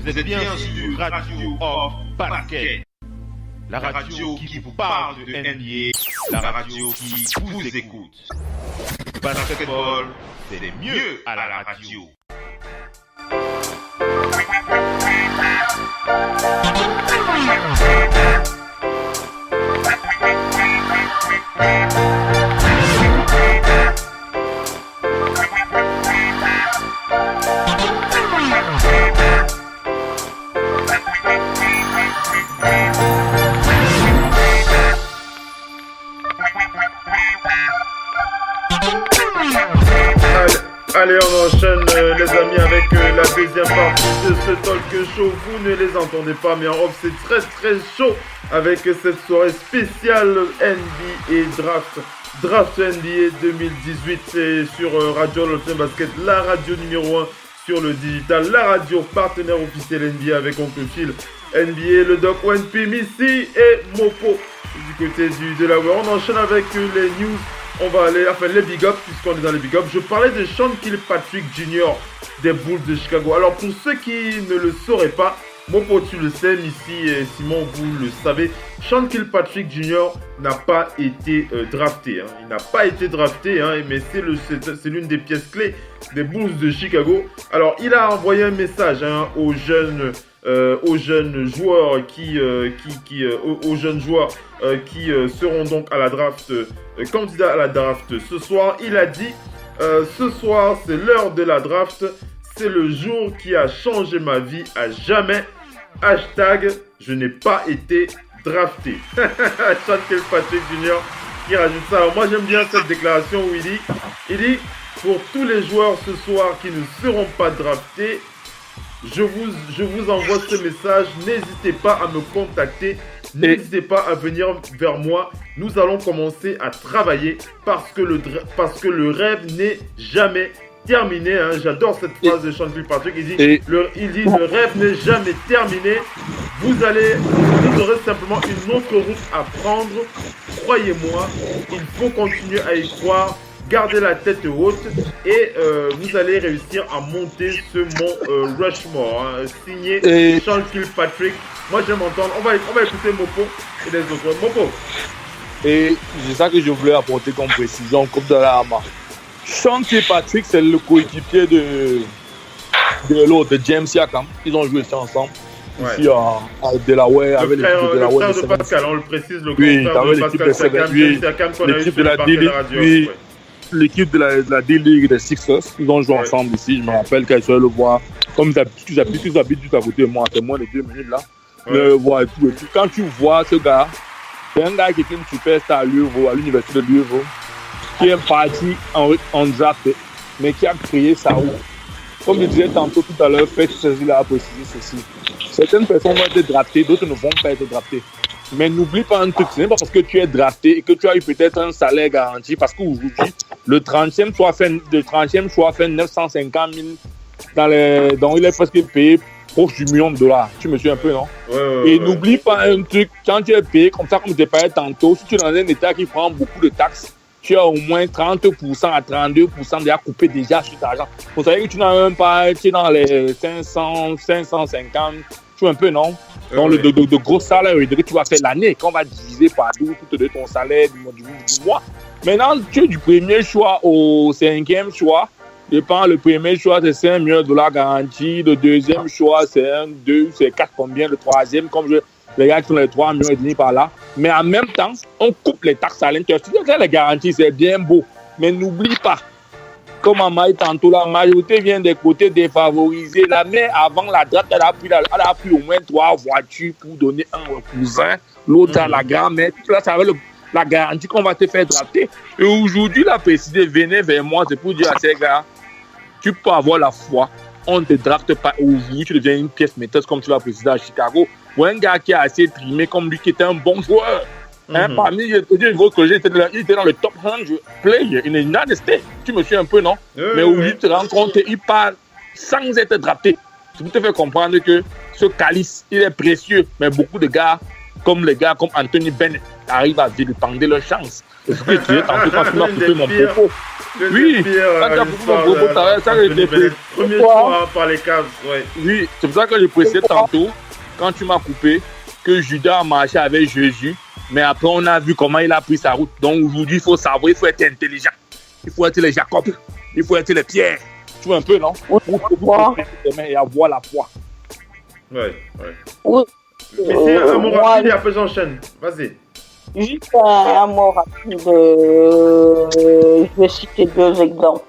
êtes bien sur Radio Off Basket. La radio qui vous parle de NBA, la radio qui vous écoute. Basketball, c'est mieux à la radio. Allez, on enchaîne les amis avec la deuxième partie de ce talk show. Vous ne les entendez pas, mais en off c'est très très chaud avec cette soirée spéciale NBA Draft NBA 2018. C'est sur Radio Off Basket, la radio numéro 1 sur le digital, la radio partenaire officiel NBA avec Oncle Phil, NBA, le Doc ONP, Missy et Mopo du côté du Delaware. On enchaîne avec les news. On va aller, enfin les big ups, puisqu'on est dans les big ups. Je parlais de Sean Kilpatrick Jr. des Bulls de Chicago. Alors pour ceux qui ne le sauraient pas, Mopo tu le sais, Missy et Simon vous le savez, Sean Kilpatrick Jr. n'a pas été drafté. Il n'a pas été drafté, mais c'est l'une des pièces clés des Bulls de Chicago. Alors il a envoyé un message aux jeunes joueurs qui seront donc à la draft, candidats à la draft ce soir. Il a dit ce soir c'est l'heure de la draft, c'est le jour qui a changé ma vie à jamais. Hashtag je n'ai pas été drafté. Sean Kilpatrick Jr. qui rajoute ça. Alors moi j'aime bien cette déclaration où il dit pour tous les joueurs ce soir qui ne seront pas draftés, je vous envoie ce message, n'hésitez pas à me contacter, n'hésitez pas à venir vers moi, nous allons commencer à travailler parce que le rêve n'est jamais terminé. J'adore cette phrase de Sean Kilpatrick, il dit le rêve n'est jamais terminé, vous aurez simplement une autre route à prendre, croyez-moi, il faut continuer à y croire. Gardez la tête haute et vous allez réussir à monter ce mont Rushmore. Signé Sean Kilpatrick. Moi j'aime entendre. On va écouter Mopo et les autres. Mopo. Et c'est ça que je voulais apporter comme précision, comme de la Hama. Sean Kilpatrick, c'est le coéquipier de James Siakam. Ils ont joué ensemble. Ouais. Ici à Delaware, avec l'équipe de Delaware. Le frère de Pascal, on le précise, le frère de Pascal Siakam, l'équipe de la D-League. L'équipe de la D-League des Sixers, ils ont joué ensemble ici. Je me rappelle qu'elle se le voit. Comme tu habites juste à côté de moi, c'est moins de 2 minutes là. Le voir et tout. Quand tu vois ce gars, c'est un gars qui est une superstar à l'université de Louisville, qui est parti en draft, mais qui a créé sa route. Comme je disais tantôt tout à l'heure, Fred Cécile a précisé ceci. Certaines personnes vont être draftées, d'autres ne vont pas être draftées. Mais n'oublie pas un truc, ce n'est pas parce que tu es drafté et que tu as eu peut-être un salaire garanti, parce qu'aujourd'hui, le 30e choix fait 950 000 donc il est presque payé proche du $1 million. Tu me suis un peu, non? Et n'oublie pas un truc, quand tu es payé comme ça, comme je t'ai parlé tantôt, si tu es dans un état qui prend beaucoup de taxes, tu as au moins 30% à 32% déjà coupé déjà sur ta argent. Vous savez que tu n'as même pas, tu es dans les 500, 550, tu vois un peu, non? Donc, de gros salaires que tu vas faire l'année, qu'on va diviser par 12 pour te donner ton salaire du mois. Maintenant, tu es du premier choix au 5e choix. Le premier choix, c'est $5 millions garantis. Le deuxième choix, c'est 2, c'est 4 combien. Le troisième, comme les gars qui ont les 3,5 millions par là. Mais en même temps, on coupe les taxes à l'intérieur. Les garanties, c'est bien beau. Mais n'oublie pas, comme on m'a dit tantôt, la majorité vient des côtés défavorisés. La mère, avant la draft, elle a pris au moins 3 voitures pour donner un au cousin, l'autre à la grand-mère. Tout là, ça avait la garantie qu'on va te faire drafter. Et aujourd'hui, la précisé, venez vers moi, c'est pour dire à ces gars, tu peux avoir la foi. On ne te drafte pas aujourd'hui, tu deviens une pièce maîtresse comme tu l'as précisé à Chicago. Ou un gars qui a assez primé comme lui, qui était un bon joueur. Parmi les gros projets, il était dans le top 100 player in the United States. Tu me suis un peu, non? Mais aujourd'hui, tu te rends compte qu'il part sans être drafté. C'est pour te faire comprendre que ce calice, il est précieux. Mais beaucoup de gars, comme les gars comme Anthony Bennett, arrivent à vilipender leur chance. C'est ce que je disais tantôt quand tu m'as coupé mon propos. Oui, quand tu as coupé mon propos, ça a été premier choix par les Cavs, ouais. Oui, c'est pour ça que je précisais tantôt, quand tu m'as coupé, que Judas a marché avec Jésus, mais après on a vu comment il a pris sa route. Donc aujourd'hui, il faut savoir, il faut être intelligent. Il faut être les Jacob, il faut être les Pierre. Tu vois un peu, non? Il faut et avoir la foi. Ouais. Oui. Mais c'est un mot rapide et après j'enchaîne. Vas-y. Juste un mot rapide. Je vais citer 2 exemples.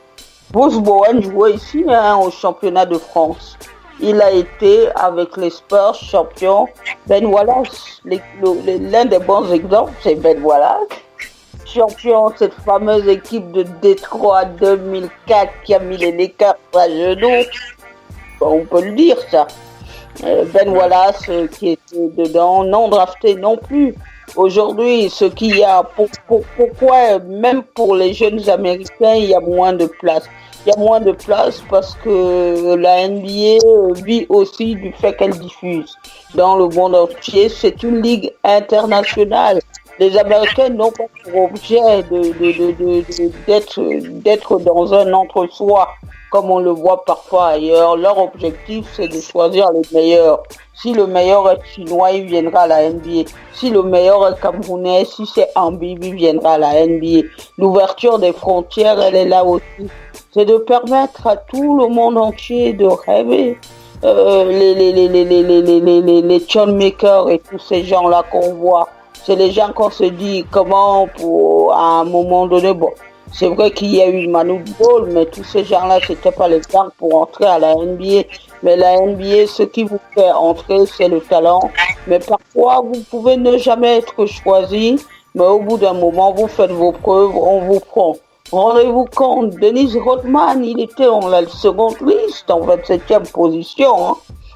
Bruce Bowen jouait ici au championnat de France. Il a été avec les Spurs champion. Ben Wallace, l'un des bons exemples, c'est Ben Wallace. Champion, cette fameuse équipe de Détroit 2004 qui a mis les Lakers à genoux. On peut le dire, ça. Ben Wallace qui était dedans, non drafté non plus. Aujourd'hui, ce qu'il y a, pourquoi même pour les jeunes Américains, il y a moins de place. Il y a moins de place parce que la NBA vit aussi du fait qu'elle diffuse dans le monde entier. C'est une ligue internationale. Les Américains n'ont pas pour objet d'être dans un entre-soi, comme on le voit parfois ailleurs. Leur objectif, c'est de choisir les meilleurs. Si le meilleur est chinois, il viendra à la NBA. Si le meilleur est camerounais, si c'est Ambibi, il viendra à la NBA. L'ouverture des frontières, elle est là aussi. C'est de permettre à tout le monde entier de rêver. Les Chonmakers et tous ces gens-là qu'on voit, c'est les gens qu'on se dit comment à un moment donné, bon, c'est vrai qu'il y a eu Manu Ball, mais tous ces gens-là, c'était pas les gens pour entrer à la NBA. Mais la NBA, ce qui vous fait entrer, c'est le talent. Mais parfois, vous pouvez ne jamais être choisi, mais au bout d'un moment, vous faites vos preuves, on vous prend. Rendez-vous compte, Dennis Rodman, il était en la seconde liste, en 27e position. Hein.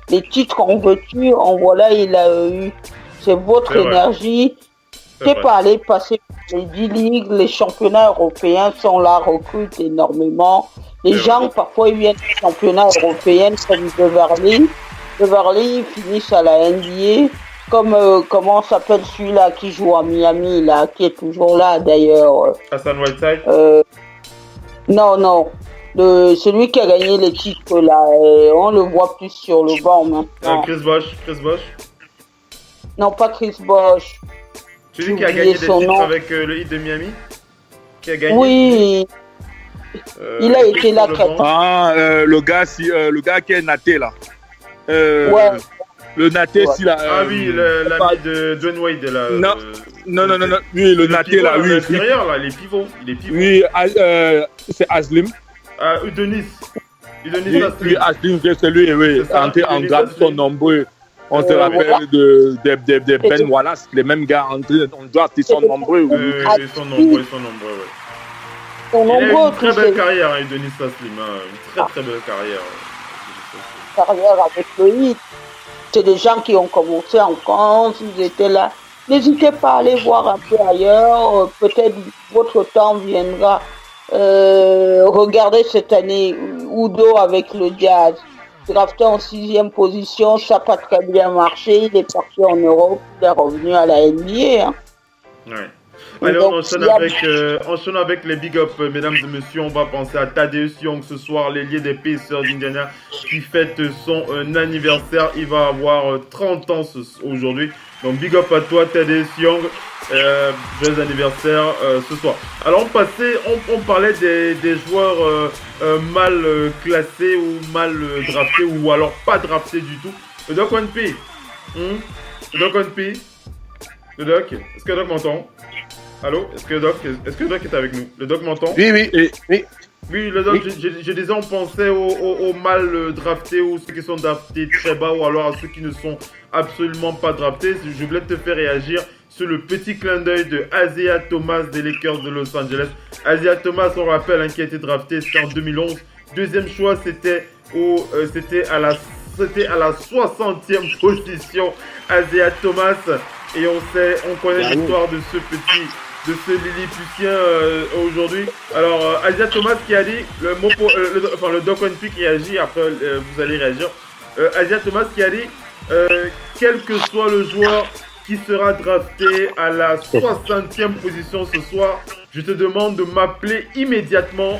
Les titres en veux-tu, en voilà, il a eu. C'est votre énergie. C'est pas aller passer les 10 ligues, les championnats européens sont là, recrutent énormément. Les gens, parfois, ils viennent des championnats européens comme Beverly. Beverly, ils finissent à la NBA. Comme, comment s'appelle celui-là qui joue à Miami, là, qui est toujours là, d'ailleurs. Hassan Whiteside? Non. Celui qui a gagné les titres, là. On le voit plus sur le banc, maintenant. Chris Bosh? Non, pas Chris Bosh. Celui qui a gagné des titres avec le Heat de Miami? Qui a gagné? Oui. Il a été là. Le gars qui est naté là. Ouais. Le naté si là. Oui, l'ami de Dwayne Wade là. Non. Oui, le naté là, oui. L'intérieur là, il est pivot. Oui, c'est Aslim. Udonis. Oui, Aslim, c'est lui, oui. Entré en grade, sont nombreux. On se rappelle de Ben Wallace, les mêmes gars entrés, on doit ils sont nombreux. Ils sont nombreux, ouais. Il a eu une très belle carrière, Udonis Aslim. Une très belle carrière. Carrière avec le Heat. C'est des gens qui ont commencé en France, ils étaient là. N'hésitez pas à aller voir un peu ailleurs, peut-être votre temps viendra. Regardez cette année, Udo avec le Jazz, drafté en 6e position, ça n'a pas très bien marché, il est parti en Europe, il est revenu à la NBA. Hein. Ouais. Allez, on enchaîne avec les big up, mesdames et messieurs. On va penser à Thaddeus Young ce soir, l'ailier des Pacers d'Indiana qui fête son anniversaire. Il va avoir 30 ans aujourd'hui. Donc big up à toi, Thaddeus Young. Joyeux anniversaire ce soir. Alors on parlait des joueurs mal classés ou mal draftés ou alors pas draftés du tout. Le Doc One P. Le Doc, est-ce que Doc m'entend? Allô? Est-ce que Doc est avec nous? Le Doc m'entend? Oui. Oui, le Doc, je disais, on pensait aux mal draftés ou ceux qui sont draftés très bas ou alors à ceux qui ne sont absolument pas draftés. Je voulais te faire réagir sur le petit clin d'œil de Isaiah Thomas des Lakers de Los Angeles. Isaiah Thomas, on rappelle, qui a été drafté, c'était en 2011. Deuxième choix, c'était à la 60e position. Isaiah Thomas. Et on connaît l'histoire de ce Lilliputien aujourd'hui. Alors, Isaiah Thomas qui a dit, le Doc One P qui réagit, après vous allez réagir. Isaiah Thomas qui a dit, quel que soit le joueur qui sera drafté à la 60e position ce soir. Je te demande de m'appeler immédiatement.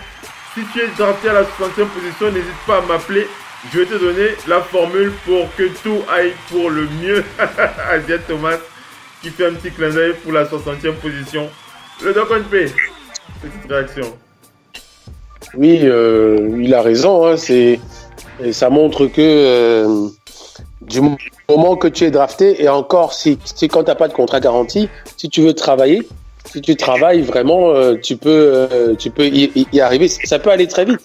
Si tu es drafté à la 60e position, n'hésite pas à m'appeler. Je vais te donner la formule pour que tout aille pour le mieux. Asiat Thomas qui fait un petit clin d'œil pour la 60e position. Le Doc Onpe, petite réaction. Oui, il a raison. Hein, ça montre que du moment que tu es drafté, et encore, si quand tu n'as pas de contrat garanti, si tu veux travailler, si tu travailles vraiment, tu peux y arriver. Ça peut aller très vite.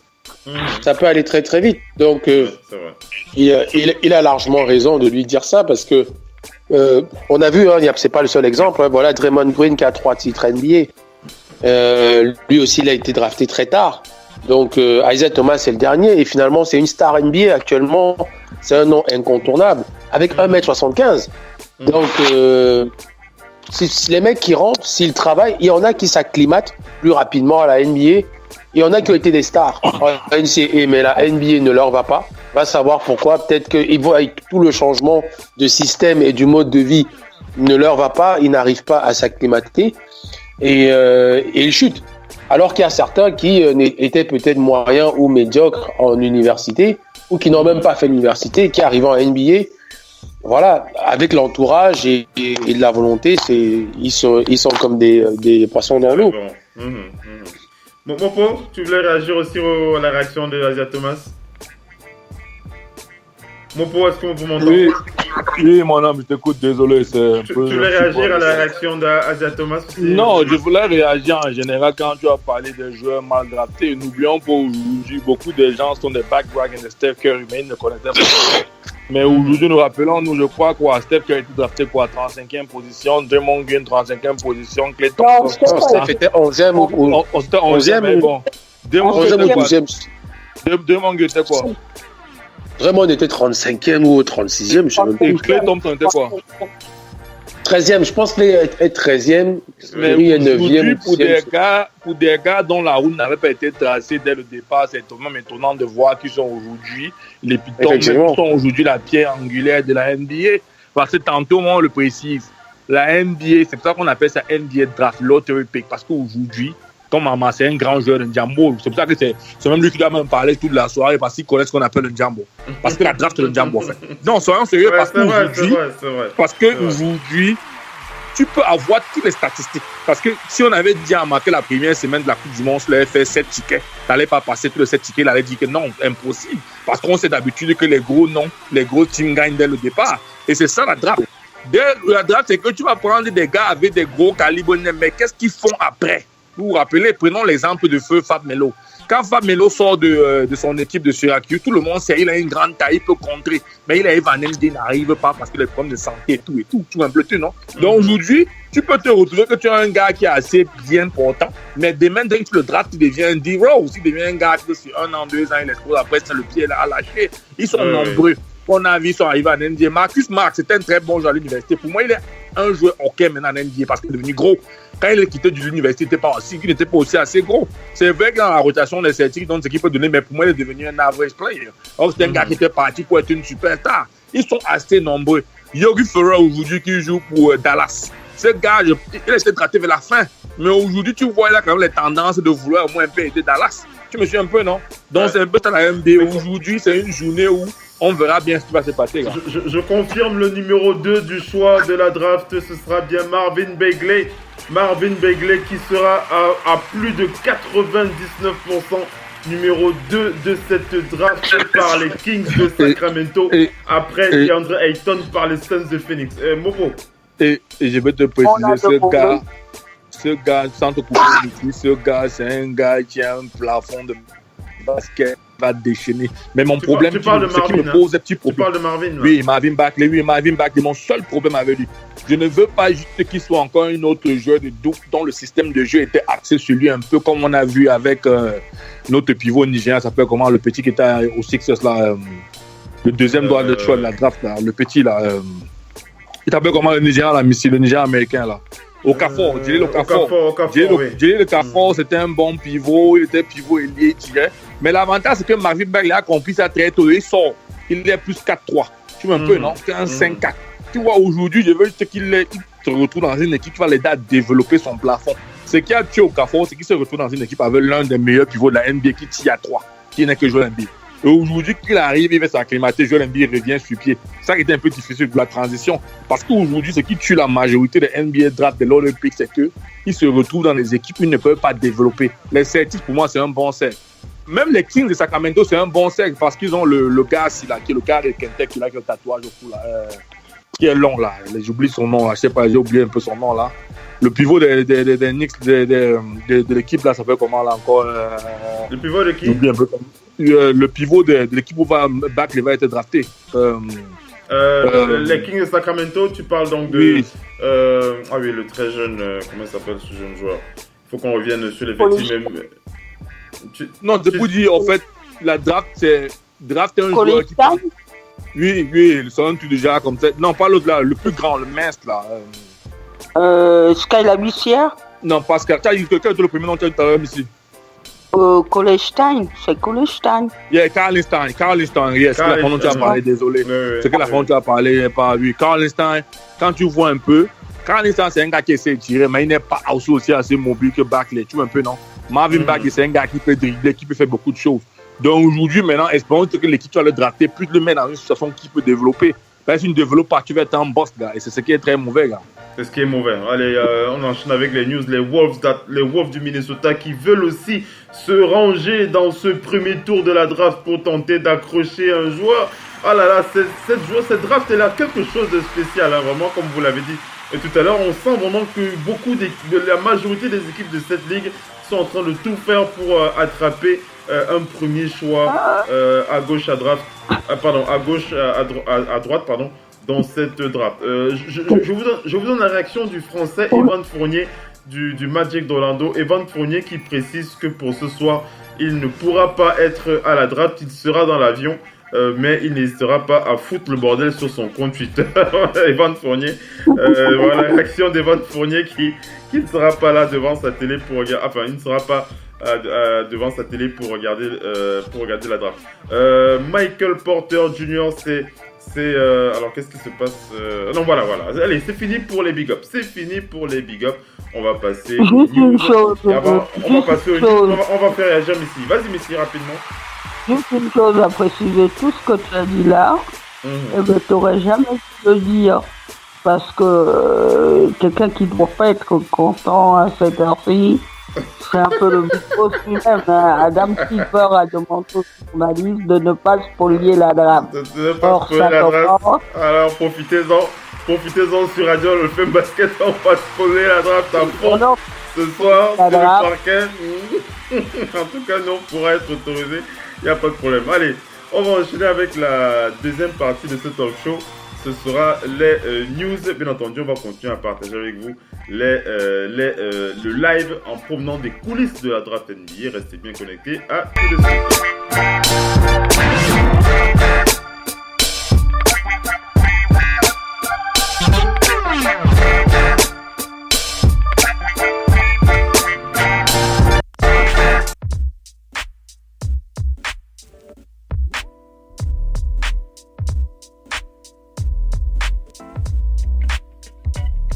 Ça peut aller très très vite. Donc, il a largement raison de lui dire ça parce que on a vu, hein, c'est pas le seul exemple. Hein, voilà, Draymond Green qui a 3 titres NBA. Lui aussi, il a été drafté très tard. Donc, Isaiah Thomas, c'est le dernier. Et finalement, c'est une star NBA actuellement. C'est un nom incontournable. Avec 1m75. Donc, si les mecs qui rentrent, s'ils travaillent, il y en a qui s'acclimatent plus rapidement à la NBA. Il y en a qui ont été des stars en NCAA, mais la NBA ne leur va pas. Va savoir pourquoi. Peut-être qu'ils voient tout le changement de système et du mode de vie ne leur va pas. Ils n'arrivent pas à s'acclimater et ils chutent. Alors qu'il y a certains qui étaient peut-être moyens ou médiocres en université ou qui n'ont même pas fait l'université, qui arrivent en NBA. Voilà, avec l'entourage et de la volonté, ils sont comme des poissons dans l'eau. Mopo, tu voulais réagir aussi à la réaction de Asiat Thomas? Mopo, est-ce que vous m'entendez? Oui, mon homme, je t'écoute, désolé. Tu voulais réagir à la réaction d'Asiat Thomas aussi? Non, je voulais réagir en général quand tu as parlé des joueurs mal draftés. N'oublions pas aujourd'hui, beaucoup de gens sont des backgrounds de Steph Curry, mais ils ne connaissaient pas. Mais aujourd'hui, nous rappelons, je crois quoi, Steph qui a été drafté quoi, 35e position, Draymond Green 35e position, Klay Thompson. Steph était 11e ou 11e, mais bon. 11e ou 12e. Draymond Green était quoi? Draymond était 35e ou 36e, je sais même pas. Et Klay Thompson était quoi? 13e, je pense qu'il est 13e, mais est 9e. Pour des gars dont la route n'avait pas été tracée dès le départ, c'est vraiment étonnant de voir qu'ils sont aujourd'hui les pitons, sont aujourd'hui la pierre angulaire de la NBA. Parce que tantôt, moi, on le précise, la NBA, c'est pour ça qu'on appelle ça NBA Draft Lottery Pick, parce qu'aujourd'hui, comme Mama, c'est un grand joueur de Njambo. C'est pour ça que c'est même lui qui doit même parler toute la soirée parce qu'il connaît ce qu'on appelle le Njambo. Parce que la draft, c'est le Njambo, en fait. Non, soyons sérieux, parce qu'aujourd'hui, tu peux avoir toutes les statistiques. Parce que si on avait dit à marquer la première semaine de la Coupe du Monde, il avait fait 7 tickets. Tu n'allais pas passer tous les 7 tickets, il allait dire que non, impossible. Parce qu'on sait d'habitude que les gros noms, les gros teams gagnent dès le départ. Et c'est ça la draft. La draft, c'est que tu vas prendre des gars avec des gros calibres, mais qu'est-ce qu'ils font après? Vous vous rappelez, prenons l'exemple de feu Fab Melo. Quand Fab Melo sort de son équipe de Syracuse, tout le monde sait qu'il a une grande taille, il peut contrer. Mais il arrive en NBA, n'arrive pas parce que les problèmes de santé et tout, tu un peu tout, non? Donc aujourd'hui, tu peux te retrouver que tu as un gars qui est assez bien portant, mais demain, dès que tu le drafts, tu deviens un D-Rose. Il devient un gars qui, sur 1 an, 2 ans, il explose après, c'est le pied là, à lâcher. Ils sont nombreux. On a vu, ils sont arrivés en NBA. Marcus Marx, c'était un très bon joueur à l'université. Pour moi, il est un joueur hockey maintenant en NBA parce qu'il est devenu gros. Quand il est quitté de l'université, il n'était pas aussi assez gros. C'est vrai que dans la rotation des Celtics, donc ce qu'il peut donner, mais pour moi, il est devenu un average player. Or, c'est un gars qui était parti pour être une superstar. Ils sont assez nombreux. Yogi Ferrell, aujourd'hui, qui joue pour Dallas. Ce gars, il a été drafté vers la fin. Mais aujourd'hui, tu vois, il a quand même les tendances de vouloir au moins un peu aider Dallas. Tu me suis un peu, non? Donc, c'est un peu ça la NBA. Aujourd'hui, c'est une journée où on verra bien ce qui va se passer. Je confirme le numéro 2 du choix de la draft. Ce sera bien Marvin Bagley. Marvin Bagley qui sera à plus de 99% numéro 2 de cette draft par les Kings de Sacramento. Après DeAndre Ayton par les Suns de Phoenix. Mopo. Et je vais te préciser, ce gars, sans te couper le ce gars, c'est un gars qui a un plafond de basket, va déchaîner. Mais mon problème, c'est qu'il me pose des petits problèmes. Tu parles de Marvin, là. Oui, Marvin Bagley, mon seul problème avec lui. Je ne veux pas juste qu'il soit encore un autre joueur de double dont le système de jeu était axé sur lui, un peu comme on a vu avec notre pivot nigérien, ça s'appelle comment, le petit qui était au Sixers, là, le deuxième droit de choix de la draft, là, le petit, là, il s'appelle comment, le Nigérian, là, le Nigérian américain, là. Okafor, Jalil Okafor. Jalil Okafor, c'était un bon pivot, il était pivot ailier, tiré. Mais l'avantage, c'est que Marvin Bagley a compris ça très tôt. Il sort, il est plus 4-3. Tu vois un peu, non? C'est un 5-4. Tu vois, aujourd'hui, je veux qu'il se retrouve dans une équipe qui va l'aider à développer son plafond. Ce qui a tué au Okafor, c'est qu'il se retrouve dans une équipe avec l'un des meilleurs pivots de la NBA qui tire à 3, qui n'est que Joel Embiid. Et aujourd'hui, qu'il arrive, il va s'acclimater, Joel Embiid revient sur pied. Ça qui était un peu difficile pour la transition. Parce qu'aujourd'hui, ce qui tue la majorité des NBA draft de l'Olympique, c'est qu'ils se retrouvent dans des équipes où ils ne peuvent pas développer. Les Celtics, pour moi, c'est un bon cercle. Même les Kings de Sacramento, c'est un bon cercle parce qu'ils ont le gars, qui est le gars de Kentucky, qui a le tatouage au cou, là, qui est long, là. J'oublie son nom, là. Je sais pas, j'ai oublié un peu son nom, là. Le pivot des Knicks, de l'équipe, là, ça fait comment, là, encore Le pivot de qui? J'oublie un peu. Le pivot de l'équipe où Bagley va être drafté. Les Kings de Sacramento, tu parles donc de... Oui. Ah oui, le très jeune... comment s'appelle ce jeune joueur? Il faut qu'on revienne sur les victimes. Non, c'est pour dire, en fait, la draft, c'est un joueur qui... Oui, c'est un truc déjà comme ça. Non, pas l'autre là, le plus grand, le mince là. Sky Labussière? Non, pas Sky. Tu as dit quelqu'un de le premier nom que tu as tout à l'heure ici. Colestein, c'est Colestein. Yeah, Carl Stein, yes, c'est la fois dont tu as parlé, désolé. C'est que la fois dont tu as parlé, pas lui. Carl Stein, quand tu vois un peu, Carl Stein, c'est un gars qui essaie de tirer, mais il n'est pas aussi assez mobile que Bagley, tu vois un peu, non? Marvin Bagley, c'est un gars qui peut dribbler, qui peut faire beaucoup de choses. Donc aujourd'hui, maintenant, espérons que l'équipe va le drafter, plus de le mettre dans une situation qui peut développer. Parce que si tu ne développes pas, tu vas être un boss, gars. Et c'est ce qui est très mauvais, gars. C'est ce qui est mauvais. Allez, on enchaîne avec les news. Les Wolves du Minnesota qui veulent aussi se ranger dans ce premier tour de la draft pour tenter d'accrocher un joueur. Ah là là, cette draft est là quelque chose de spécial, hein, vraiment, comme vous l'avez dit. Et tout à l'heure, on sent vraiment que la majorité des équipes de cette ligue sont en train de tout faire pour attraper un premier choix à gauche à droite, dans cette draft. Je vous donne la réaction du français Evan Fournier du Magic d'Orlando. Evan Fournier qui précise que pour ce soir, il ne pourra pas être à la draft, il sera dans l'avion. Mais il n'hésitera pas à foutre le bordel sur son compte Twitter. Evan Fournier, voilà la réaction d'Evan Fournier qui ne sera pas là devant sa télé pour regarder. Enfin, il ne sera pas devant sa télé pour regarder la draft. Michael Porter Jr. Alors qu'est-ce qui se passe Non, voilà. Allez, c'est fini pour les big ups. On va passer aux news. On va faire réagir Messi. Vas-y Messi, rapidement. Juste une chose à préciser, tout ce que tu as dit là, tu n'aurais jamais pu le dire. Parce que quelqu'un qui ne doit pas être content à cette heure-ci, c'est un peu le boss lui-même. Hein. Adam Silver a demandé aux journalistes de ne pas spolier la draft. De ne pas spolier la draft. Alors profitez-en sur Radio Le Femme Basket, on va spolier la draft à fond. Ce soir, c'est le parquet. En tout cas, nous, on pourra être autorisé. Il n'y a pas de problème. Allez, on va enchaîner avec la deuxième partie de ce talk show. Ce sera les news. Bien entendu, on va continuer à partager avec vous le live en provenant des coulisses de la draft NBA. Restez bien connectés. À tout de suite.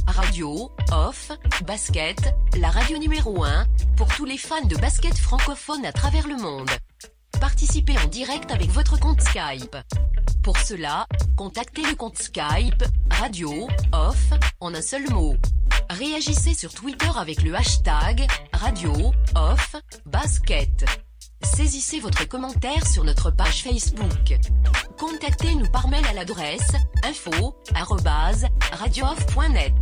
Radio, Off, Basket, la radio numéro 1 pour tous les fans de basket francophone à travers le monde. Participez en direct avec votre compte Skype. Pour cela, contactez le compte Skype Radio, Off en un seul mot. Réagissez sur Twitter avec le hashtag Radio, Off, Basket. Saisissez votre commentaire sur notre page Facebook. Contactez-nous par mail à l'adresse info@radiooff.net.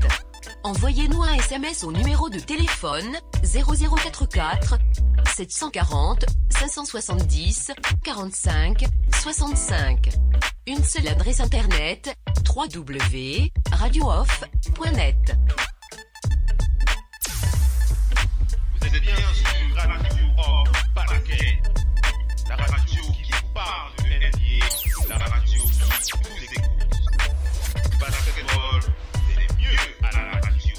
Envoyez-nous un SMS au numéro de téléphone 0044 740 570 45 65. Une seule adresse internet www.radiooff.net. Vous êtes bien sur Radio Off Basket, la radio qui parle de NBA, la radio qui vous écoute. Basketball, c'est le mieux à la radio.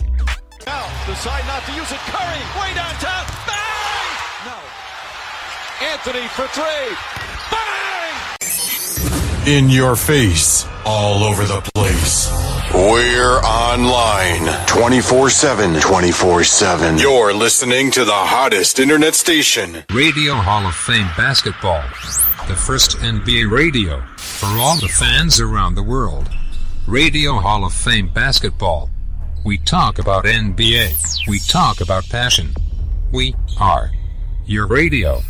Now, decide not to use it. Curry, way downtown. Bang! No. Anthony for three. Bang! In your face, all over the place. We're online 24/7. 24/7. You're listening to the hottest internet station. Radio Hall of Fame Basketball. The first NBA radio for all the fans around the world. Radio Hall of Fame Basketball. We talk about NBA. We talk about passion. We are your radio.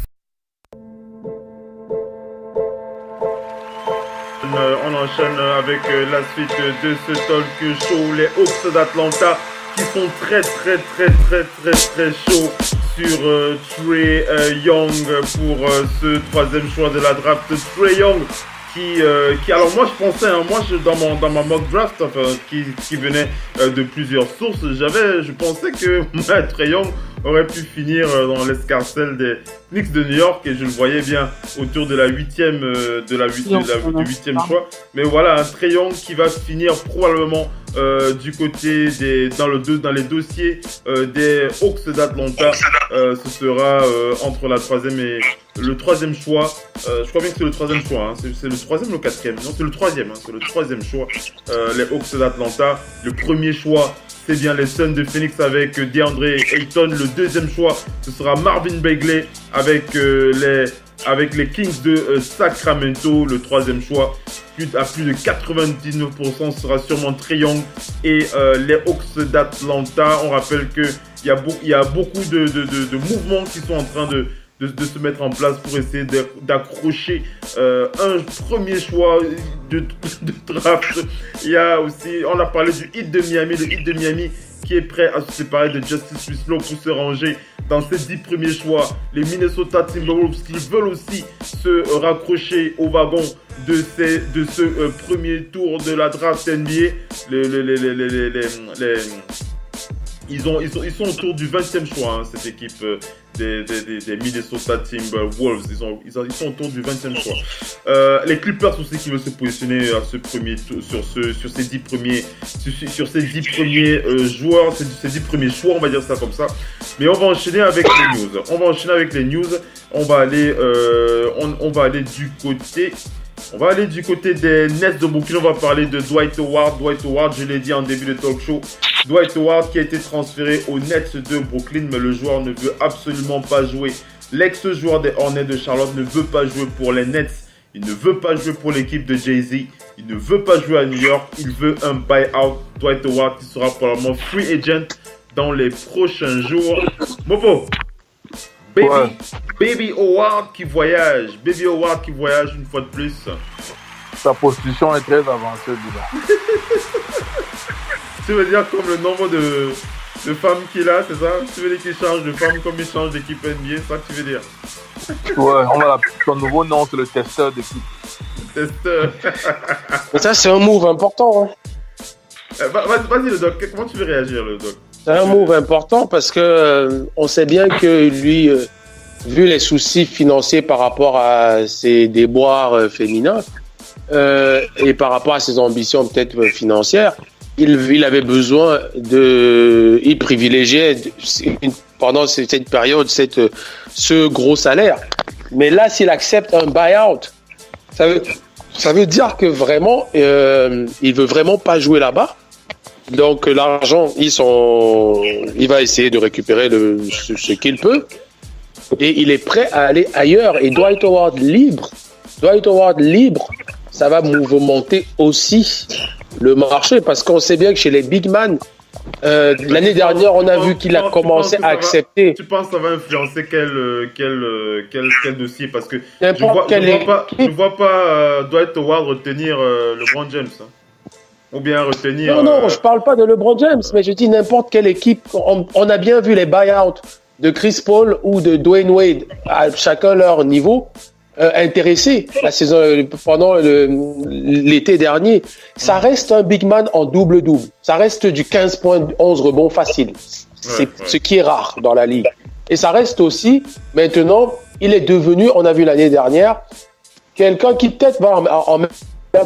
On enchaîne avec la suite de ce talk show, les Hawks d'Atlanta qui sont très chauds sur Trae Young pour ce troisième choix de la draft. Trae Young qui alors moi je pensais dans ma mock draft qui venait de plusieurs sources, je pensais que Trae Young aurait pu finir dans l'escarcelle des Knicks de New York et je le voyais bien autour de la huitième choix. Mais voilà, un Trae Young qui va finir probablement du côté dans les dossiers des Hawks d'Atlanta. Ce sera entre la troisième et le troisième choix. Je crois bien que c'est le troisième choix. Hein. C'est le troisième ou le quatrième? Non, c'est le troisième. Hein. C'est le troisième choix. Les Hawks d'Atlanta. Le premier choix, c'est bien les Suns de Phoenix avec DeAndre Ayton. Le deuxième choix, ce sera Marvin Bagley avec les Kings de Sacramento. Le troisième choix, à plus de 99%, sera sûrement Trae Young et les Hawks d'Atlanta. On rappelle qu'il y a beaucoup de mouvements qui sont en train de se mettre en place pour essayer d'accrocher un premier choix de draft. Il y a aussi, on a parlé du Heat de Miami, le Heat de Miami qui est prêt à se séparer de Justice Winslow pour se ranger dans ses 10 premiers choix. Les Minnesota Timberwolves qui veulent aussi se raccrocher au wagon de ce premier tour de la draft NBA. Ils sont autour du 20e choix, hein, cette équipe des Minnesota Timberwolves. Ils sont autour du 20e choix. Les Clippers aussi qui veulent se positionner à ce premier tour, sur ces 10 premiers joueurs, ces 10 premiers choix, on va dire ça comme ça. Mais on va enchaîner avec les news. On va aller du côté des Nets de Brooklyn. On va parler de Dwight Howard. Dwight Howard, je l'ai dit en début de talk show. Dwight Howard qui a été transféré aux Nets de Brooklyn, mais le joueur ne veut absolument pas jouer. L'ex-joueur des Hornets de Charlotte ne veut pas jouer pour les Nets. Il ne veut pas jouer pour l'équipe de Jay-Z. Il ne veut pas jouer à New York. Il veut un buy-out. Dwight Howard qui sera probablement free agent dans les prochains jours. Mopo, Baby Howard qui voyage. Baby Howard qui voyage une fois de plus. Sa position est très avancée, Dina. Tu veux dire comme le nombre de femmes qu'il a, c'est ça? Tu veux dire qu'il change de femme comme il change d'équipe NBA, c'est ça que tu veux dire? Ouais, son nouveau nom, c'est le testeur d'équipe. Testeur. Mais ça, c'est un move important. Hein. Vas-y, le doc, comment tu veux réagir, le doc? C'est un move important parce que on sait bien que lui, vu les soucis financiers par rapport à ses déboires féminins et par rapport à ses ambitions peut-être financières, il avait besoin il privilégiait pendant cette période ce gros salaire. Mais là, s'il accepte un buy-out, ça veut dire que vraiment, il veut vraiment pas jouer là-bas. Donc l'argent, il va essayer de récupérer ce qu'il peut. Et il est prêt à aller ailleurs. Et Dwight Howard libre, ça va mouvementer aussi le marché. Parce qu'on sait bien que chez les big man, l'année dernière, on a vu qu'il a commencé à accepter. Tu penses que ça va influencer quel dossier? Parce que je vois pas Dwight Howard retenir LeBron James. Hein. Ou bien retenir... Non, je parle pas de LeBron James, mais je dis n'importe quelle équipe. On a bien vu les buyouts de Chris Paul ou de Dwayne Wade, à chacun leur niveau, intéressés la saison, pendant l'été dernier. Ça reste un big man en double-double. Ça reste du 15 points, 11 rebonds facile. C'est ce qui est rare dans la ligue. Et ça reste aussi, maintenant, il est devenu, on a vu l'année dernière, quelqu'un qui peut-être va en mettre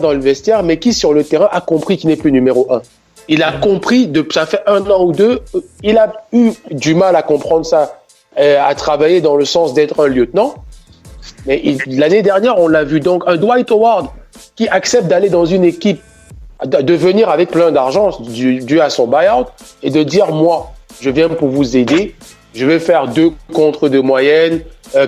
dans le vestiaire, mais qui sur le terrain a compris qu'il n'est plus numéro 1. Il a compris, ça fait 1 an ou 2, il a eu du mal à comprendre ça, à travailler dans le sens d'être un lieutenant. Mais l'année dernière, on l'a vu donc, un Dwight Howard qui accepte d'aller dans une équipe de venir avec plein d'argent dû à son buyout et de dire, moi, je viens pour vous aider, je vais faire 2 contre de moyenne,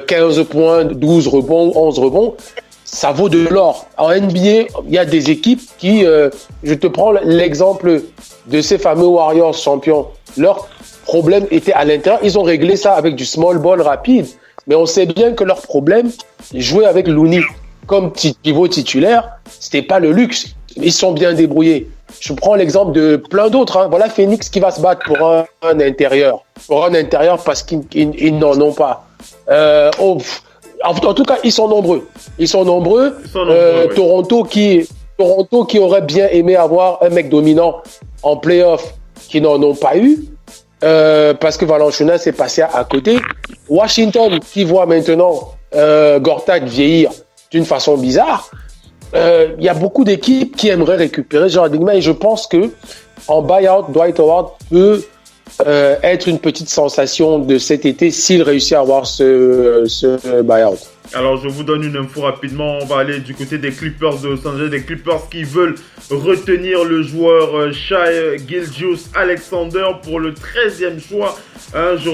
15 points, 12 rebonds, 11 rebonds. Ça vaut de l'or. En NBA, il y a des équipes qui, je te prends l'exemple de ces fameux Warriors champions. Leur problème était à l'intérieur. Ils ont réglé ça avec du small ball rapide. Mais on sait bien que leur problème, jouer avec Looney comme pivot titulaire, c'était pas le luxe. Ils sont bien débrouillés. Je prends l'exemple de plein d'autres. Hein. Voilà Phoenix qui va se battre pour un intérieur. Pour un intérieur parce qu'ils n'en ont pas. En tout cas, ils sont nombreux. Oui. Toronto qui aurait bien aimé avoir un mec dominant en play-off qui n'en ont pas eu. Parce que Valanciunas s'est passé à côté. Washington qui voit maintenant Gortat vieillir d'une façon bizarre. Il y a beaucoup d'équipes qui aimeraient récupérer Jordan Digman et je pense que en buyout, Dwight Howard peut être une petite sensation de cet été s'il réussit à avoir ce buyout. Alors, je vous donne une info rapidement. On va aller du côté des Clippers de Los Angeles. Des Clippers qui veulent retenir le joueur Shai Gilgeous-Alexander pour le 13e choix. Je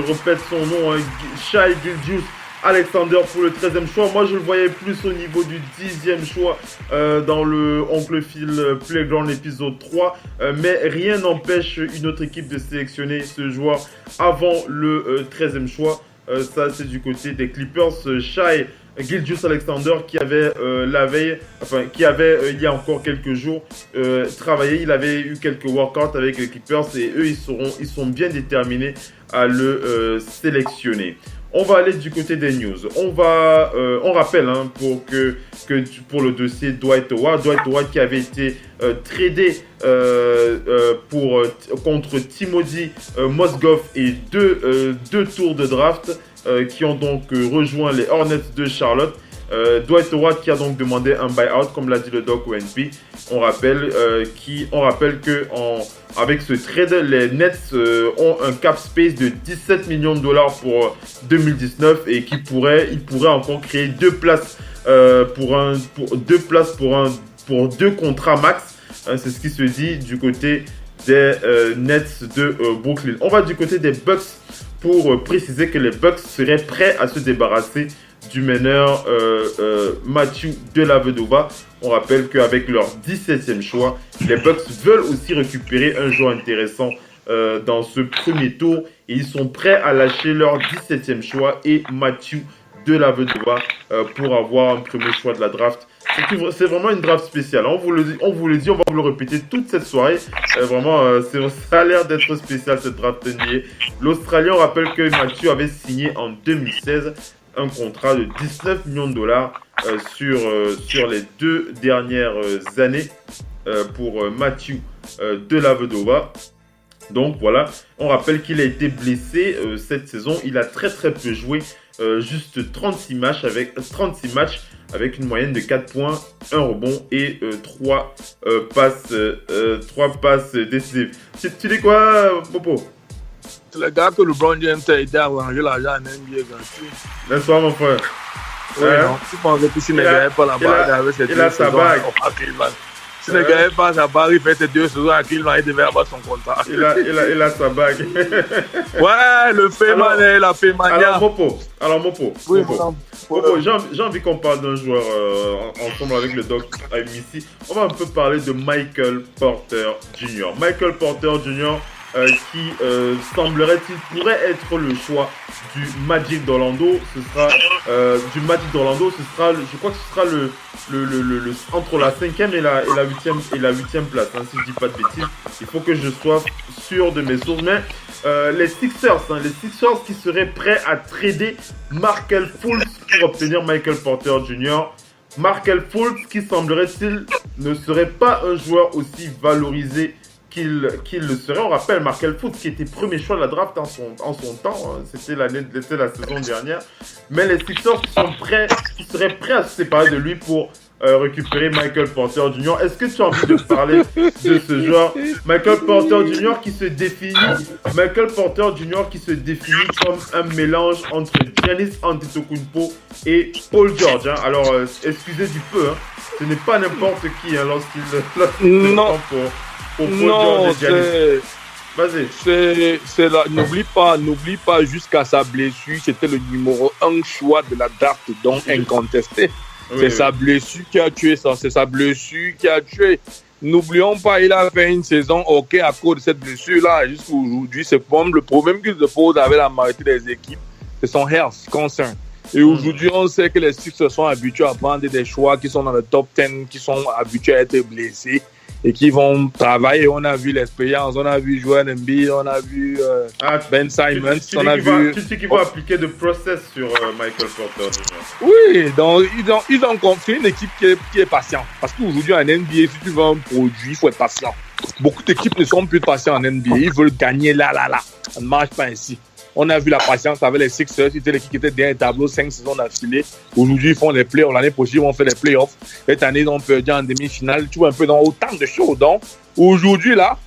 répète son nom, Shai Gilgeous-Alexander pour le 13e choix. Moi, je le voyais plus au niveau du 10e choix dans le Oncle Phil Playground épisode 3. Mais rien n'empêche une autre équipe de sélectionner ce joueur avant le 13e choix. Ça, c'est du côté des Clippers. Shai Gilgeous-Alexander qui avait il y a encore quelques jours travaillé. Il avait eu quelques workouts avec les Clippers et eux, ils sont bien déterminés à le sélectionner. On va aller du côté des news. On rappelle pour le dossier Dwight Howard qui avait été tradé contre Timothy Mozgov et deux tours de draft qui ont donc rejoint les Hornets de Charlotte. Dwight Howard qui a donc demandé un buyout, comme l'a dit le doc ONP. On rappelle que avec ce trade, les Nets ont un cap space de 17 millions de dollars pour 2019 et ils pourraient encore créer 2 places pour 2 contrats max. C'est ce qui se dit du côté des Nets de Brooklyn. On va du côté des Bucks pour préciser que les Bucks seraient prêts à se débarrasser du meneur Matthew Dellavedova. On rappelle qu'avec leur 17e choix, les Bucks veulent aussi récupérer un joueur intéressant dans ce premier tour. Et ils sont prêts à lâcher leur 17e choix et Matthew Dellavedova pour avoir un premier choix de la draft. C'est vraiment une draft spéciale. On vous le dit, on va vous le répéter toute cette soirée. Ça a l'air d'être spécial cette draft NBA. L'Australien rappelle que Matthew avait signé en 2016 un contrat de 19 millions de dollars sur les 2 dernières années pour Matthew Dellavedova. Donc voilà, on rappelle qu'il a été blessé cette saison. Il a très peu joué, juste 36 matchs avec une moyenne de 4 points, 1 rebond et 3 passes décisives. Tu dis quoi, Popo? C'est le gars que LeBron James a aidé à ranger l'argent en NBA gratuit. Laisse-moi, mon frère. Oui, non. Tu pensais que s'il ne gagnait pas la bague avec ses 2 saisons à Cleveland. S'il ne gagnait pas sa bague, il fait ses 2 saisons à Cleveland, il devait avoir son contrat. Il a sa bague. Ouais, le Féman est la Fémania. Alors, Mopo. Oui, Mopo, j'ai envie qu'on parle d'un joueur ensemble avec le doc ici. On va un peu parler de Michael Porter Jr. Michael Porter Jr. Qui semblerait-il pourrait être le choix du Magic d'Orlando. Je crois que ce sera le entre la 5e et la 8e place, hein, si je dis pas de bêtises. Il faut que je sois sûr de mes sources. Mais les Sixers qui seraient prêts à trader Markelle Fultz pour obtenir Michael Porter Jr. Markelle Fultz qui semblerait-il ne serait pas un joueur aussi valorisé qu'il le serait. On rappelle Markelle Fultz qui était premier choix de la draft en son temps, hein. C'était la saison dernière. Mais les Sixers qui seraient prêts à se séparer de lui pour récupérer Michael Porter Jr. Est-ce que tu as envie de parler de ce joueur, Michael Porter Jr. qui se définit comme un mélange entre Giannis Antetokounmpo et Paul George. Hein. Alors, excusez du peu, hein. Ce n'est pas n'importe qui hein, lorsqu'il prend pour Paul George et Giannis. Vas-y. C'est là. N'oublie pas, jusqu'à sa blessure, c'était le numéro 1 choix de la draft, donc incontesté. C'est sa blessure qui a tué ça. C'est sa blessure qui a tué. N'oublions pas, il a fait une saison OK à cause de cette blessure-là. Jusqu'à aujourd'hui, c'est le problème qu'il se pose avec la majorité des équipes. C'est son health concern. Et aujourd'hui, on sait que les Sixers sont habitués à prendre des choix qui sont dans le top 10, qui sont habitués à être blessés et qui vont travailler. On a vu l'expérience, on a vu Joel Embiid, on a vu Ben Simmons, on a vu... Tu sais qu'ils vont appliquer de process sur Michael Porter Jr. Oui, donc ils ont compris une équipe qui est patiente. Parce qu'aujourd'hui, en NBA, si tu veux un produit, il faut être patient. Beaucoup d'équipes ne sont plus patientes en NBA. Ils veulent gagner là. Ça ne marche pas ainsi. On a vu la patience avec les Sixers. C'était l'équipe qui était derrière le tableau 5 saisons d'affilée. Aujourd'hui, ils font les playoffs. L'année prochaine, ils vont faire les playoffs. Cette année, ils ont perdu en demi-finale. Tu vois un peu dans autant de choses. Donc, aujourd'hui, là,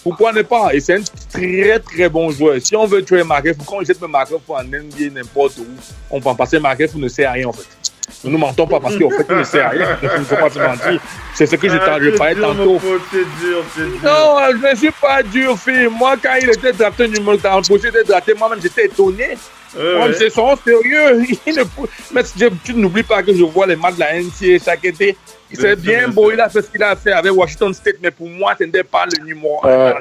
pourquoi ne pas? Et c'est un très, très bon joueur. Si on veut tuer Markieff, quand on jette Markieff en NBA, n'importe où, on peut en passer Markieff ne sert à rien, en fait. Nous ne mentons pas parce qu'en fait, il ne sert à rien. Il ne faut pas se mentir. C'est ce que je parlais tantôt. C'est dur. Non, je ne suis pas dur, fille. Moi, quand il était drafté numéro 40, il était drafté, moi-même, j'étais étonné. C'est son sérieux. Mais tu n'oublies pas que je vois les matchs de la NCAA chaque été. C'est bien beau, il a fait ce qu'il a fait avec Washington State, mais pour moi, ce n'était pas le numéro 1.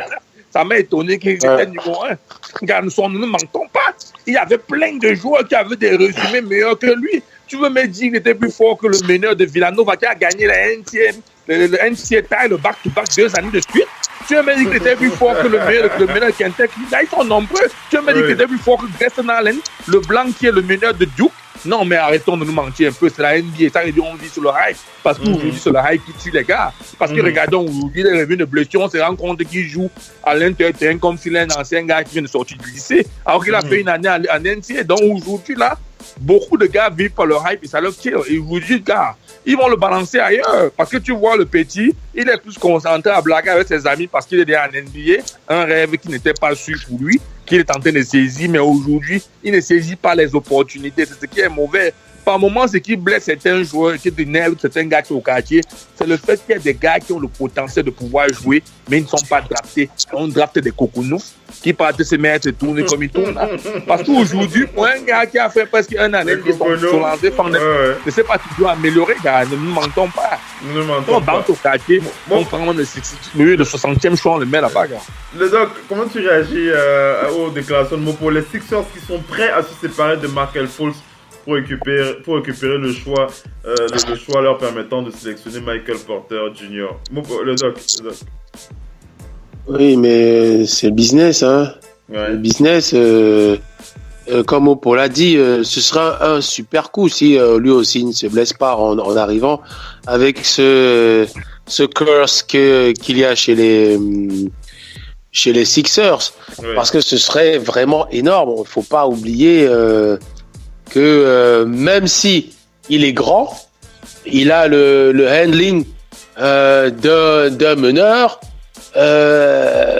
Ça m'a étonné qu'il était numéro 1. Regarde, nous ne mentons pas. Il y avait plein de joueurs qui avaient des résumés meilleurs que lui. Tu veux me dire qu'il était plus fort que le meneur de Villanova qui a gagné la NCAA, le back-to-back 2 années de suite? Tu veux me dire qu'il était plus fort que le meneur de Kentucky? Là, ils sont nombreux. Tu veux me dire qu'il était plus fort que Grayson Allen, le blanc qui est le meneur de Duke? Non, mais arrêtons de nous mentir un peu. C'est la NBA. Ça, on vit sur le hype. Parce qu'aujourd'hui, c'est le hype qui tue les gars. Parce que regardons, aujourd'hui, les revenus de blessure, on se rend compte qu'il joue à l'intérieur comme s'il est un ancien gars qui vient de sortir du lycée. Alors qu'il a fait une année en NCAA. Donc aujourd'hui, là, beaucoup de gars vivent par le hype et ça leur tire. Et aujourd'hui, gars, ils vont le balancer ailleurs. Parce que tu vois, le petit, il est plus concentré à blaguer avec ses amis parce qu'il est déjà en NBA. Un rêve qui n'était pas sûr pour lui, qu'il est en train de saisir. Mais aujourd'hui, il ne saisit pas les opportunités. C'est ce qui est mauvais. Par moments, ce qui blesse certains joueurs, qui énerve certains gars qui sont au quartier, c'est le fait qu'il y a des gars qui ont le potentiel de pouvoir jouer, mais ils ne sont pas draftés. On draft des coconuts qui partent se mettre et tourner comme ils tournent. Parce qu'aujourd'hui, pour un gars qui a fait presque un an, ils sont lancés par ne sais pas, tu dois améliorer, gars. Ne nous mentons pas. On rentre au quartier, on prend le 60e choix, on le met là-bas, gars. Le doc, comment tu réagis aux déclarations de mots pour les Sixers qui sont prêts à se séparer de Markelle Fultz pour récupérer le choix leur permettant de sélectionner Michael Porter Jr. Le doc. Oui, mais c'est le business, hein. Ouais. Le business, comme Opo l'a dit, ce sera un super coup si lui aussi ne se blesse pas en arrivant avec ce curse qu'il y a chez les Sixers. Ouais. Parce que ce serait vraiment énorme. Il ne faut pas oublier que même si il est grand, il a le handling d'un meneur.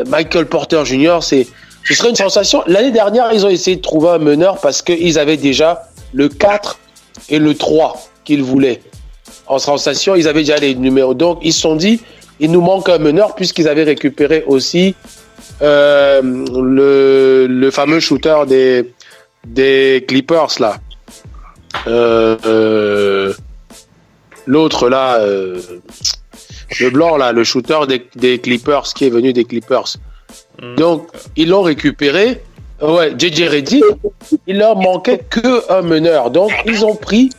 Michael Porter Jr., ce serait une sensation. L'année dernière, ils ont essayé de trouver un meneur parce qu'ils avaient déjà le 4 et le 3 qu'ils voulaient. En sensation, ils avaient déjà les numéros. Donc, ils se sont dit, il nous manque un meneur puisqu'ils avaient récupéré aussi le fameux shooter des Clippers, là. L'autre, là... le blanc, là, le shooter des Clippers, qui est venu des Clippers. Donc, ils l'ont récupéré. Ouais, JJ Redick, il leur manquait qu'un meneur. Donc, ils ont pris...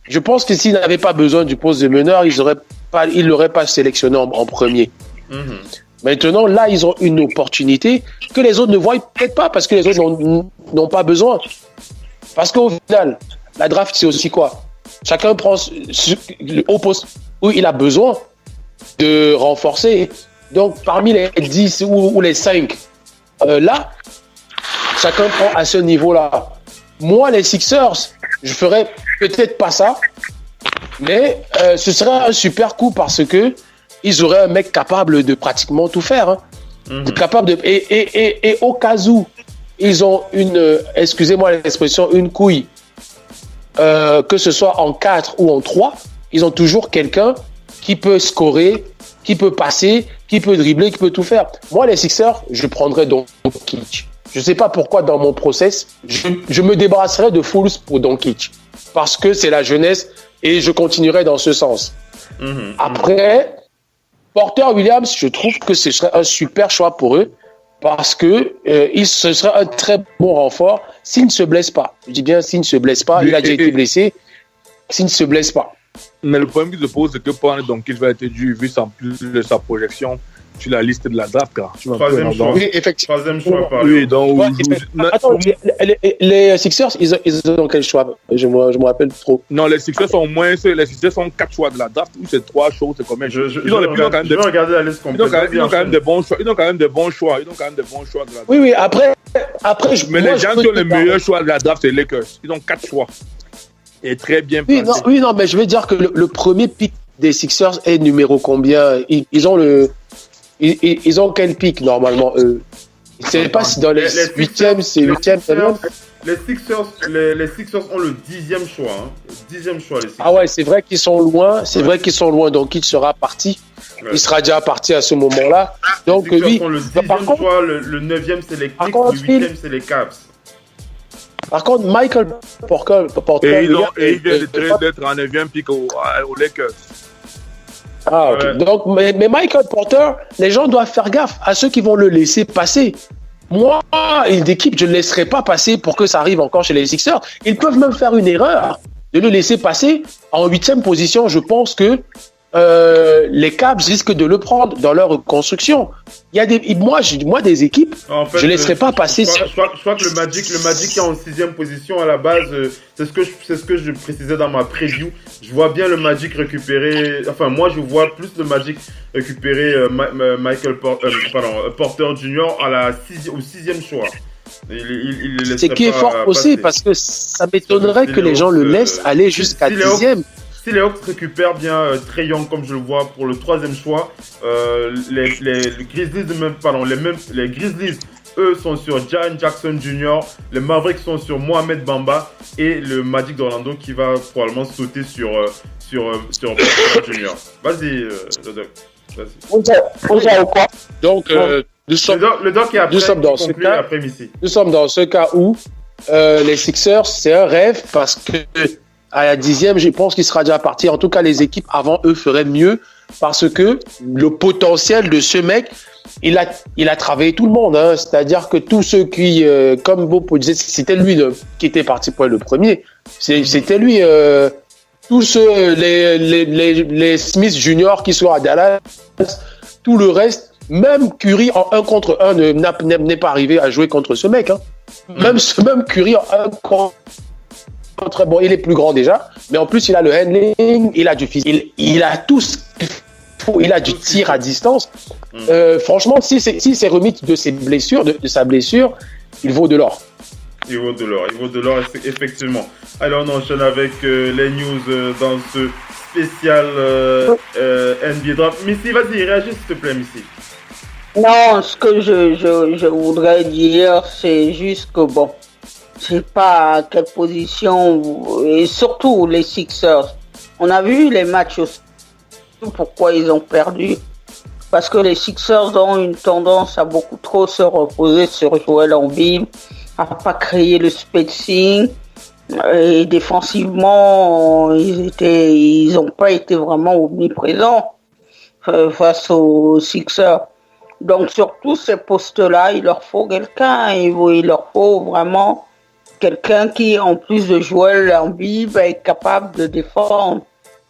Je pense que s'ils n'avaient pas besoin du poste de meneur, ils l'auraient pas sélectionné en premier. Maintenant, là, ils ont une opportunité que les autres ne voient peut-être pas parce que les autres n'ont pas besoin. Parce qu'au final, la draft, c'est aussi quoi? Chacun prend au poste où il a besoin de renforcer. Donc, parmi les 10 ou les 5, là, chacun prend à ce niveau-là. Moi, les Sixers, je ferais peut-être pas ça, Mais ce serait un super coup parce que ils auraient un mec capable de pratiquement tout faire. Hein. Capable de et au cas où ils ont excusez-moi l'expression, une couille, que ce soit en 4 ou en 3, ils ont toujours quelqu'un qui peut scorer, qui peut passer, qui peut dribbler, qui peut tout faire. Moi, les Sixers, je prendrais Doncic. Je ne sais pas pourquoi dans mon process, je me débarrasserais de Fultz pour Doncic. Parce que c'est la jeunesse et je continuerai dans ce sens. Après, Porter Williams, je trouve que ce serait un super choix pour eux parce que ce serait un très bon renfort s'il ne se blesse pas. Je dis bien s'il ne se blesse pas, il a déjà été blessé, s'il ne se blesse pas. Mais le problème qui se pose, c'est que pendant donc il va être dû, vu sa projection sur la liste de la draft. Troisième choix. Oui, effectivement. Troisième choix. Oui, donc. Attends, les Sixers, ils ont quel choix? Je me rappelle trop. Non, les Sixers sont moins. Les Sixers sont 4 choix de la draft ou c'est 3 choix, c'est combien? Je vais regarder la liste complète. Ils ont quand même des bons choix. Ils ont quand même des bons choix. De la draft. Oui, après mais les gens qui ont les meilleurs choix de la draft, c'est les Lakers. Ils ont 4 choix. Et très bien placé. Non, mais je veux dire que le premier pick des Sixers est numéro combien? Ils ont quel pick normalement eux? Je ne sais pas si dans les 8e, c'est 8e. Les Sixers ont le 10e choix. Hein. 10e choix, les Sixers. Ah ouais, c'est vrai qu'ils sont loin. Donc il sera parti. Ouais. Il sera déjà parti à ce moment-là. Donc oui. Le 10e choix, le 9e, c'est les Knicks. Le 8e, c'est les Cavs. Par contre, Michael Porter il vient d'être en 9e pick aux Lakers. Ah, ok. Donc, mais Michael Porter, les gens doivent faire gaffe à ceux qui vont le laisser passer. Moi, une équipe, je ne laisserai pas passer pour que ça arrive encore chez les Sixers. Ils peuvent même faire une erreur de le laisser passer en 8e position. Je pense que les Cavs risquent de le prendre dans leur construction. Il y a moi des équipes, en fait, je ne laisserai pas passer. Je crois que le Magic est en 6e position à la base. C'est ce que je précisais dans ma preview. Je vois bien le Magic récupérer. Enfin, moi, je vois plus le Magic récupérer Porter Jr. au 6e choix. Ce qui est fort aussi, parce que ça m'étonnerait que les gens le laissent aller jusqu'à 10e. Si les Hawks récupèrent bien Trae Young comme je le vois pour le 3e choix, les Grizzlies les Grizzlies eux sont sur Jaren Jackson Jr., les Mavericks sont sur Mohamed Bamba et le Magic d'Orlando qui va probablement sauter sur Porter Jr. Vas-y, le Doc. Donc nous sommes dans ce cas où les Sixers c'est un rêve parce que à la 10e, je pense qu'il sera déjà parti. En tout cas, les équipes avant eux feraient mieux parce que le potentiel de ce mec, il a travaillé tout le monde. Hein. C'est-à-dire que tous ceux qui, comme Bopo disait, c'était lui qui était parti pour être le premier. C'était lui. Tous ceux, les Smith Junior qui sont à Dallas, tout le reste, même Curry en 1 contre 1 n'est pas arrivé à jouer contre ce mec. Hein. Même Curry en 1 contre très bon, il est plus grand déjà, mais en plus il a le handling, il a du physique, il a tout ce qu'il faut, il a du tir à distance. Franchement, si c'est remis de ses blessures, de sa blessure, il vaut de l'or. Il vaut de l'or, effectivement. Alors on enchaîne avec les news dans ce spécial NBA Draft. Missy, vas-y, réagis s'il te plaît, Missy. Non, ce que je voudrais dire, c'est juste que bon, je sais pas à quelle position, et surtout les Sixers. On a vu les matchs aussi, pourquoi ils ont perdu. Parce que les Sixers ont une tendance à beaucoup trop se reposer sur Joel Embiid, à pas créer le spacing. Et défensivement, ils n'ont pas été vraiment omniprésents face aux Sixers. Donc sur tous ces postes-là, il leur faut quelqu'un, il leur faut vraiment quelqu'un qui, en plus de Joel Embiid, va être capable de défendre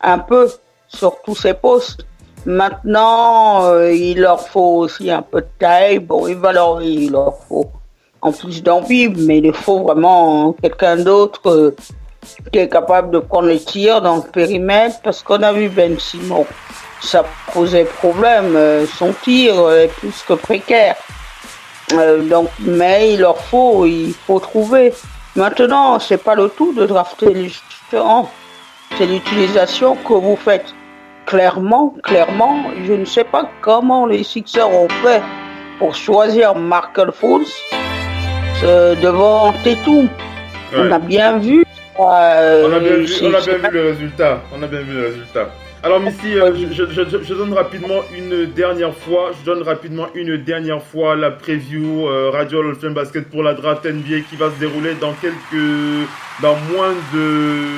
un peu sur tous ces postes. Maintenant, il leur faut aussi un peu de taille. Bon, il leur faut en plus d'Embiid, mais il faut vraiment quelqu'un d'autre qui est capable de prendre les tirs dans le périmètre, parce qu'on a vu Ben Simmons, ça posait problème, son tir est plus que précaire. Donc, mais il faut trouver. Maintenant, c'est pas le tout de drafter les gens. c'est l'utilisation que vous faites. Clairement, je ne sais pas comment les Sixers ont fait pour choisir Markel Fultz devant Tatum. Ouais. On a bien vu. On a bien vu le résultat. Alors Missy, je donne rapidement une dernière fois la preview Radio Hall of Fame Basket pour la draft NBA qui va se dérouler dans moins de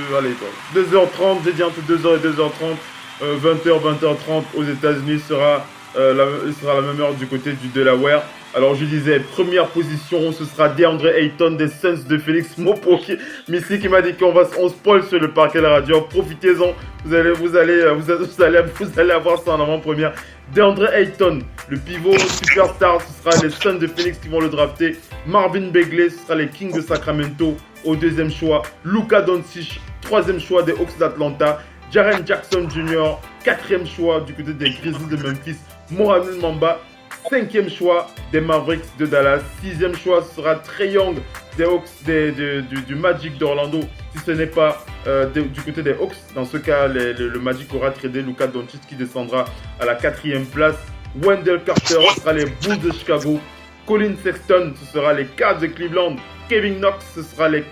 2h30, j'ai dit entre 2h et 2h30, 20h30 aux États-Unis sera la même heure du côté du Delaware. Alors je disais, première position, ce sera DeAndre Ayton des Suns de Félix Mopo. Missy qui m'a dit on spoil sur le parquet de la radio. Profitez-en, vous allez avoir ça en avant-première. DeAndre Ayton, le pivot superstar, ce sera les Suns de Phoenix qui vont le drafter. Marvin Bagley, ce sera les Kings de Sacramento au deuxième choix. Luka Doncic, troisième choix des Hawks d'Atlanta. Jaren Jackson Jr., quatrième choix du côté des Grizzlies de Memphis. Mohamed Mamba, cinquième choix des Mavericks de Dallas. Sixième choix sera Trae Young des Hawks du Magic d'Orlando. Si ce n'est pas du côté des Hawks, dans ce cas, le Magic aura tradé Luka Doncic qui descendra à la quatrième place. Wendell Carter, ce sera les Bulls de Chicago. Colin Sexton, ce sera les Cavs de Cleveland. Kevin Knox, ce sera les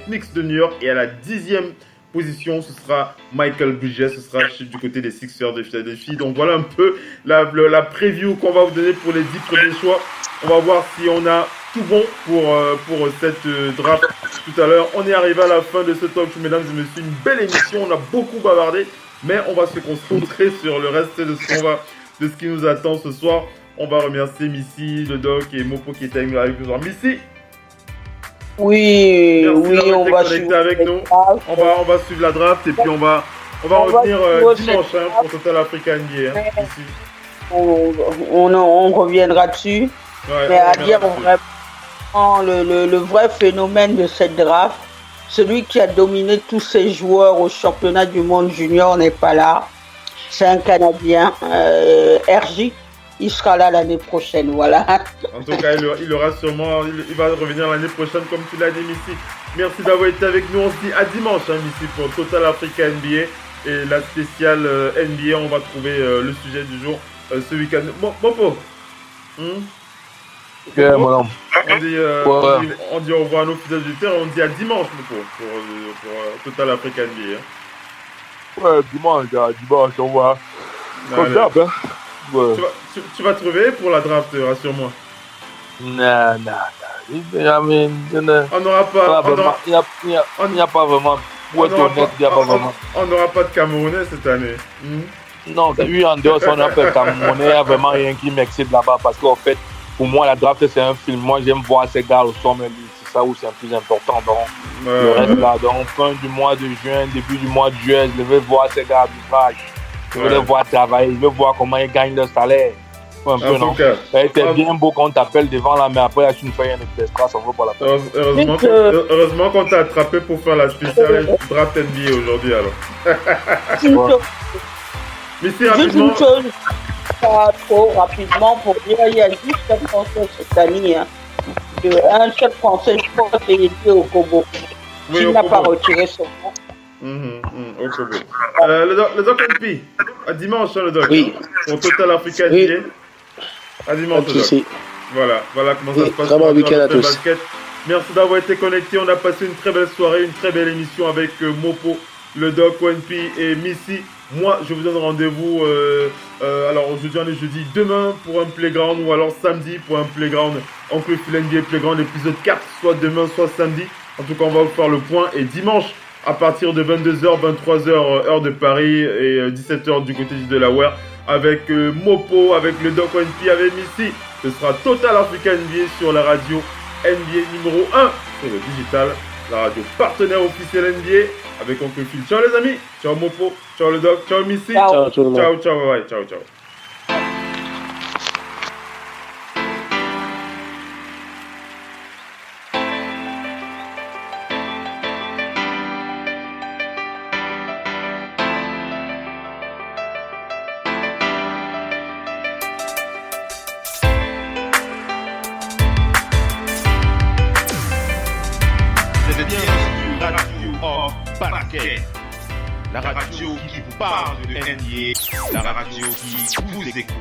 Knicks de New York. Et à la 10e position, ce sera Michael Bridges, ce sera du côté des Sixers de Philadelphie. Donc voilà un peu la preview qu'on va vous donner pour les 10 premiers choix. On va voir si on a tout bon pour cette draft tout à l'heure. On est arrivé à la fin de ce talk show, mesdames et messieurs. Une belle émission, on a beaucoup bavardé, mais on va se concentrer sur le reste de ce qui nous attend ce soir. On va remercier Missy, le doc et Mopo qui étaient avec nous. Missy, oui, on va suivre avec nous. On va suivre la draft et puis on va revenir dimanche pour Total Africa NBA. On reviendra dessus. Ouais, mais à dire vraiment le vrai phénomène de cette draft, celui qui a dominé tous ces joueurs au championnat du monde junior n'est pas là. C'est un Canadien, RJ. Il sera là l'année prochaine, voilà. En tout cas, il aura sûrement, il va revenir l'année prochaine, comme tu l'as dit, Missy. Merci d'avoir été avec nous. On se dit à dimanche, Missy, pour Total Africa NBA et la spéciale NBA. On va trouver le sujet du jour ce week-end. Mopo. Ok, mon homme. On dit au revoir à nos fidèles auditeurs. On dit à dimanche, Mopo, pour Total Africa NBA. Ouais, dimanche, on va. Comme ça, hein. Ouais. Tu vas te réveiller pour la draft, rassure-moi. Non. On n'aura pas. Il n'y a pas vraiment. Pour être honnête, il n'y a pas vraiment. On n'aura pas de Camerounais cette année. Non, oui, en dehors, on a pas de Camerounais. Il n'y a vraiment rien qui m'excite là-bas. Parce qu'en fait, pour moi, la draft, c'est un film. Moi, j'aime voir ces gars au sommet. C'est ça où c'est le plus important. Donc, le reste là, donc, fin du mois de juin, début du mois de juillet, je vais voir ces gars à l'ouvrage. Je veux les voir travailler, je veux voir comment ils gagnent leur salaire. Un peu, non? Ça a été bien beau qu'on t'appelle devant là, mais après, tu nous fais un extra, ça vaut pas la peine. Heureusement qu'on t'a attrapé pour faire la spéciale draft NBA aujourd'hui, alors. Missy, rapidement. Juste une chose, pas trop rapidement, pour dire, il y a juste un Français cette année. Un seul Français, je pense, est lié au Congo. Oui, il n'a pas retiré son nom. Au Congo. Le doc NP, à dimanche, le doc. Oui. Pour Total Africa NBA. À dimanche, le doc. Voilà comment ça se passe. Vraiment un week-end à tous. Basket. Merci d'avoir été connectés. On a passé une très belle soirée, une très belle émission avec Mopo, le doc, ONP et Missy. Moi, je vous donne rendez-vous. Alors, aujourd'hui, on est jeudi. Demain pour un playground ou alors samedi pour un playground. Oncle Phil NBA Playground, épisode 4, soit demain, soit samedi. En tout cas, on va vous faire le point. Et dimanche, à partir de 22h, 23h, heure de Paris et 17h du côté du Delaware, avec Mopo, avec le Doc ONP, avec Missy. Ce sera Total Africa NBA sur la radio NBA numéro 1 sur le digital, la radio partenaire officielle NBA avec Oncle Phil. Ciao les amis, ciao Mopo, ciao le Doc, ciao Missy, ciao tout le monde. Ciao, bye, ciao. la radio qui vous parle de NBA, la radio qui vous écoute.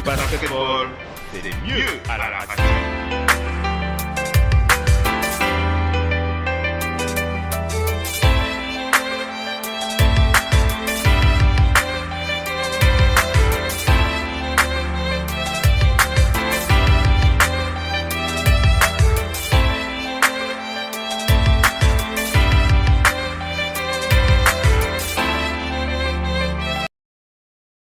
Basketball, c'est mieux à la radio.